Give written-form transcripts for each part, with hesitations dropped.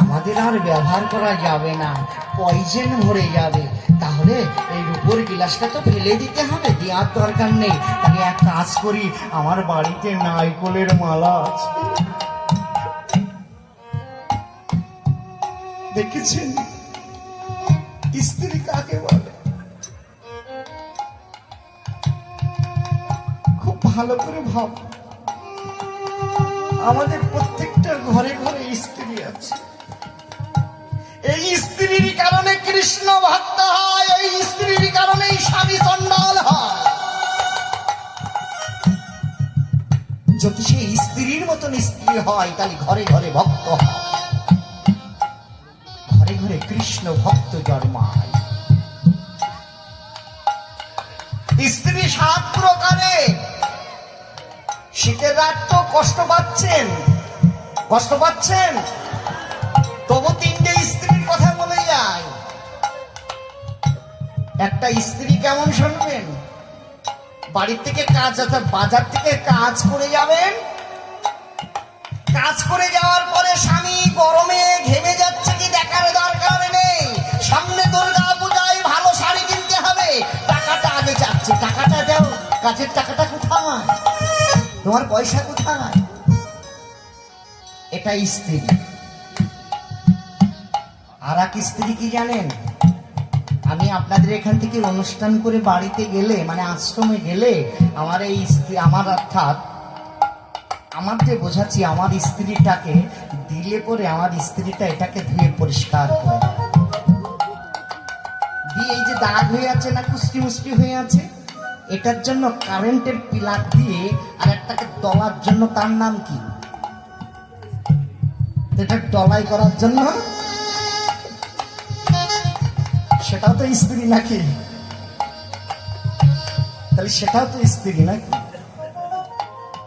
আমাদের আর ব্যবহার করা যাবে না, পয়জন ভরে যাবে। তাহলে এই রূপোর গিলাসটা তো ফেলে দিতে হবে, দেওয়ার দরকার নেই। তাহলে এক কাজ করি, আমার বাড়িতে নারকেলের মালা আছে, দেখেছেন স্ত্রী কাকে বলে? খুব ভালো করে ভাব, আমাদের প্রত্যেকটা ঘরে ঘরে স্ত্রী আছে। এই স্ত্রীর কারণে কৃষ্ণ ভক্ত হয়, এই স্ত্রীর কারণে স্বামী চণ্ডাল হয়। যদি সেই স্ত্রীর মতন স্ত্রী হয়, তাহলে ঘরে ঘরে ভক্ত হয়, ঘরে ঘরে কৃষ্ণ ভক্ত জন্মায়। স্ত্রী 7 প্রকারে। শীতের রাত তো কষ্ট পাচ্ছেন, কষ্ট পাচ্ছেন, তবু 3টে স্ত্রীর কথা বলে যায়। একটা স্ত্রী কেমন শুনবেন? বাড়ির থেকে কাজ, অর্থাৎ বাজার থেকে কাজ করে যাবেন, কাজ করে যাওয়ার পরে স্বামী গরমে ঘেমে যাচ্ছে কি দেখার দরকার নেই। সামনে দুর্গা পূজায় ভালো শাড়ি কিনতে হবে, টাকাটা আগে চাচ্ছে, টাকাটা দাও, কাজের টাকাটা কোথায়, তোমার পয়সা কোথায়? এটা স্ত্রী। আর এক স্ত্রী কি জানেন? আমি আপনাদের এখান থেকে অনুষ্ঠান করে বাড়িতে গেলে, মানে আশ্রমে গেলে, আমার এই স্ত্রী, আমার অর্থাৎ আমার যে বোঝাচ্ছি, আমার স্ত্রীটাকে দিলে পরে আমার স্ত্রীটা এটাকে ধুয়ে পরিষ্কার করে দিয়ে, এই যে দাগ হয়ে আছে না, কুষ্টি মুষ্টি হয়ে আছে, এটার জন্য কারেন্টের প্লাগ দিয়ে আর একটাকে দলার জন্য, তার নাম কি, এটা ডলাই করার জন্য, সেটাও তো স্ত্রী নাকি? তাহলে সেটাও তো স্ত্রী নাকি?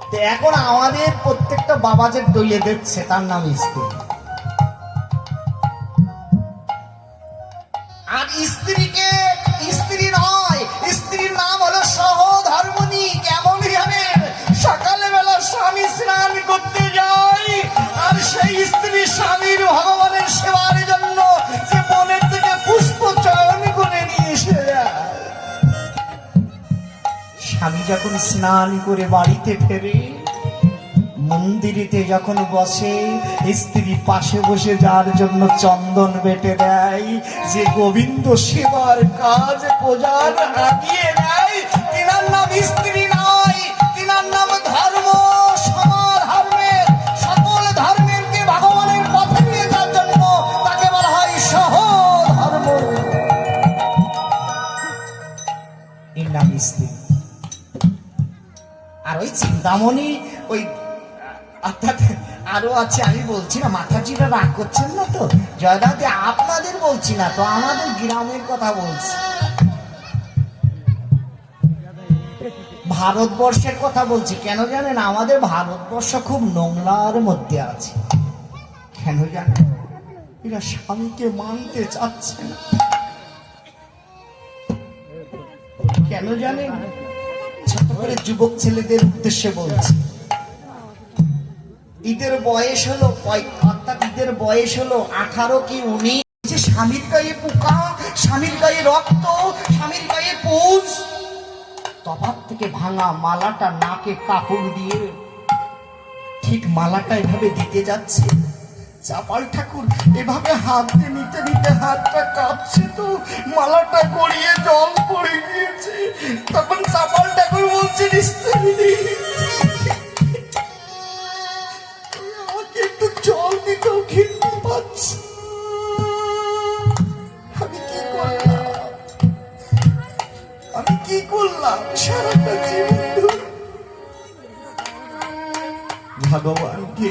তো এখন আমাদের প্রত্যেকটা বাবা যে দইয়ে দিচ্ছে, তার নাম স্ত্রী। আর স্ত্রীকে স্ত্রী নয়, স্ত্রীর নাম হলো সহধর্মিণী। কেমন জানেন? সকালবেলা স্বামী স্নান করতে যায়, আর সেই স্ত্রী স্বামীর ভগবানের সেবার জন্য সে মনের থেকে পুষ্প চয়ন করে নিয়ে এসে যায়। স্বামী যখন স্নান করে বাড়িতে ফেরে, মন্দিরেতে যখন বসে, স্ত্রী পাশে বসে যার জন্য চন্দন বেটে দেয়, যে গোবিন্দ সেবার কাজ পূজার আগিয়ে দেয়, তিনার নাম স্ত্রী নয়, তিনার নাম ধর্ম। সমাধর্মের, সকল ধর্মেরকে ভগবানের পথে নিয়ে যাওয়ার জন্য তাকে বলা হয় সহধর্ম, এর নাম স্ত্রী। আর ওই চিন্তামণি, ওই অর্থাৎ আরো আছে, আমি বলছি না, মাথাজিরা রাগ করছেন না তো? জয়দাদি, আপনাদের বলছি না তো, আমাদের গ্রামের কথা বলছি, ভারতবর্ষের কথা বলছি। কেন জানেন? আমাদের ভারতবর্ষ খুব নোংরার মধ্যে আছে। কেন জানেন? এরা স্বামীকে মানতে চাচ্ছে না। কেন জানেন? ছোট করে যুবক ছেলেদের উদ্দেশ্যে বলছি, ঈদের বয়স হলো, অর্থাৎ ঈদের বয়স হলো 18 কি 19, স্বামীর গায়ে পোকা, স্বামীর গায়ে রক্ত, স্বামীর গায়ে পুঁজ, তফাৎ থেকে ভাঙা মালাটা নাকে কাপড় দিয়ে ঠিক মালাটা এভাবে দিতে যাচ্ছে। চাপাল ঠাকুর এভাবে হাতে নিতে নিতে হাতটা কাঁপছে, তো মালাটা গড়িয়ে জল পড়ে গিয়েছে। তখন চাপাল ঠাকুর বলছেন, স্ত্রী আমাকে একটু জল দিতেও ঘৃণা পাচ্ছে, আমি কি করলাম, আমি কি করলাম সারাটা জীবন? ভগবানকে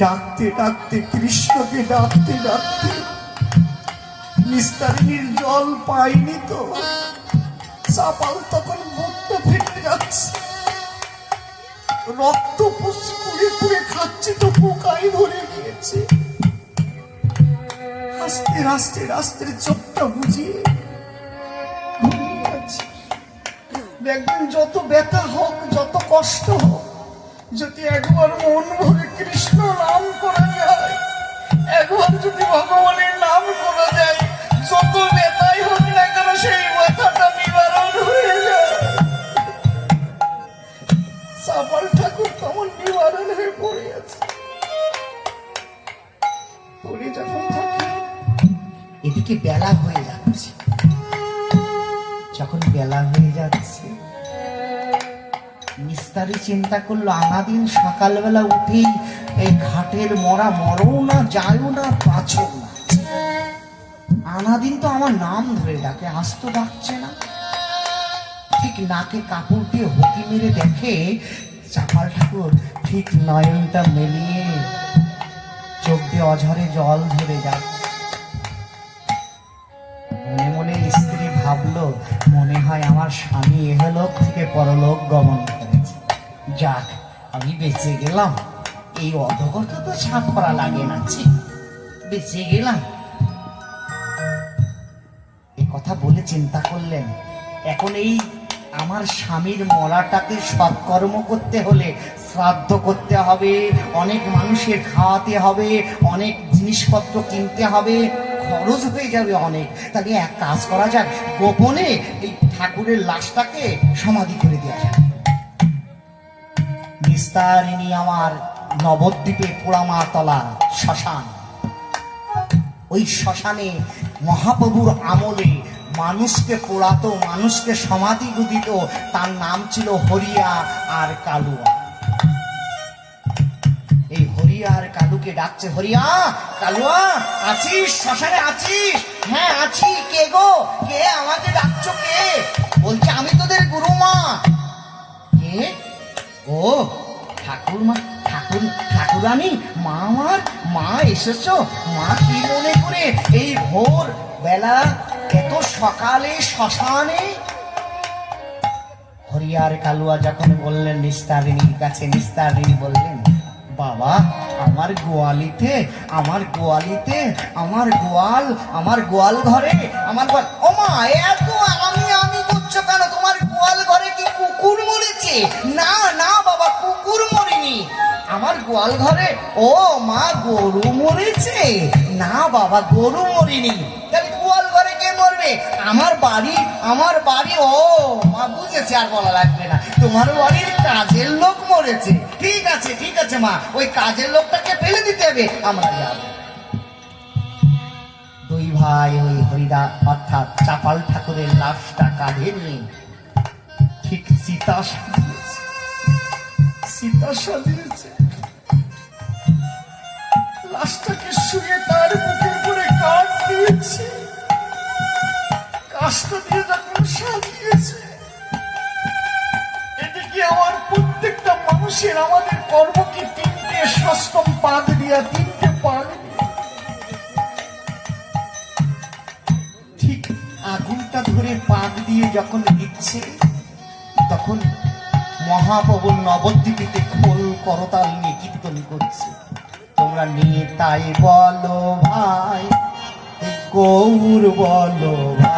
ডাকতে ডাকতে, কৃষ্ণকে ডাকতে ডাকতে নিস্তারিণীর জল পাইনি তো। চাপাল তখন মুখটা ফেটে যাচ্ছে, রক্ত পুড়ে পুড়ে খাচ্ছে, তো পোকাই ধরে গিয়েছে। আস্তে আস্তে আস্তে চোখটা বুঝিয়ে ঘুমিয়ে আছে। দেখবেন যত ব্যথা হোক, যত কষ্ট হোক, যদি একবার মন ভরে কৃষ্ণ নাম করা যায়, একবার যদি ভগবানের নাম করা যায়, যত ব্যথাই হোক না কেন সেই ব্যথাটা নিবারণ হয়ে যায়। চাপাল ঠাকুর কেমন নিবারণ হয়ে পড়ে আছে। পড়ে যখন থাকে, এদিকে বেলা হয়ে যাচ্ছে। যখন বেলা হয়ে যাচ্ছে, নিস্তারি চিন্তা করলো আনাদিন সকালবেলা উঠেই এই ঘাটের মরা মরও না, যায়ও না, বাঁচো না। আনাদিন তো আমার নাম ধরে ডাকে, আজ তো ডাকছে না। ঠিক নাকে কাপড় দিয়ে হকি মেরে দেখে চাপাল ঠাকুর ঠিক নয়নটা মেলিয়ে চোখ দিয়ে অঝরে জল ধরে যাচ্ছে। মনে মনে স্ত্রী ভাবলো, মনে হয় আমার স্বামী এহলোক থেকে পরলোক গমন করেছে। যাক, আমি বেঁচে গেলাম। এই অধগত তো ছাপ করা লাগে না, বেঁচে গেলাম। এ কথা বলে চিন্তা করলেন, এখন এই আমার স্বামীর মরাটাকে সৎকর্ম করতে হলে শ্রাদ্ধ করতে হবে, অনেক মানুষের খাওয়াতে হবে, অনেক জিনিসপত্র কিনতে হবে, খরচ হয়ে যাবে অনেক। তাহলে এক কাজ করা যাক, গোপনে এই ঠাকুরের লাশটাকে সমাধি করে দেওয়া যাক। নিস্তারিণী আমার নবদ্বীপে পোড়ামাতলা শ্মশান। ওই শ্মশানে মহাপ্রভুর আমলে মানুষকে পোড়াতো, মানুষকে সমাধি দিত। তার নাম ছিল হরিয়া আর কালুয়া। এই হরিয়া আর কালুকে ডাকছে, হরিয়া, কালুয়া, আছিস? শ্মশানে আছিস? হ্যাঁ আছি। কে গো? কে আমাকে ডাকছো? কে? বলছে আমি তোদের গুরুমা। কে? ও ঠাকুরমা, ঠাকুরানী, মা আমার, মা এসেছো? মা কি মনে করে এই ভোর বেলা এত সকালে শ্মশানে? হরিয়ার কালুয়া যখন বললেন নিস্তারিণীর কাছে, নিস্তারিণী বললেন, বাবা, আমার গোয়ালিতে, আমার গোয়াল ঘরে, আমার গোয়াল। ও মা, এত আমি করছো কেন? তোমার গোয়াল ঘরে কি কুকুর মরেছে? না না বাবা, কুকুর মরেনি। আমার গোয়াল ঘরে, ও মা, গরু মরেছে? না বাবা, গরু মরেনি। তাহলে গোয়াল ঘরে কে মরবে? আমার বাড়ি। ও মা, বুঝেছে, আর বলা লাগবে না। তোমার বাড়ির কাজের লোক মরেছে। ঠিক আছে মা, ওই কাজের লোকটাকে ফেলে দিতে হবে, আমরা যাব। দুই ভাই ওই হরিদা অর্থাৎ চাপাল ঠাকুরের লাশটা কাঁধে নিয়ে ঠিক সীতা সাজিয়েছে। লাশটাকে শুয়ে তার বুকের উপরে কাঠ দিয়েছে। কাজটা দিয়ে যখন সাজিয়েছে, এদিকে আমার প্রত্যেকটা মানুষের, আমাদের কর্মকে তিনটে ষষ্ঠম পাক দিয়া, তিনটে পাক দিয়া ঠিক আগুনটা ধরে পাক দিয়ে যখন দিচ্ছে, তখন মহাপ্রভু নবদ্বীপে খোল করতাল নিয়ে কীর্তন করছে। তোমরা নিয়ে তাই বলো ভাই, গৌর বলো ভাই।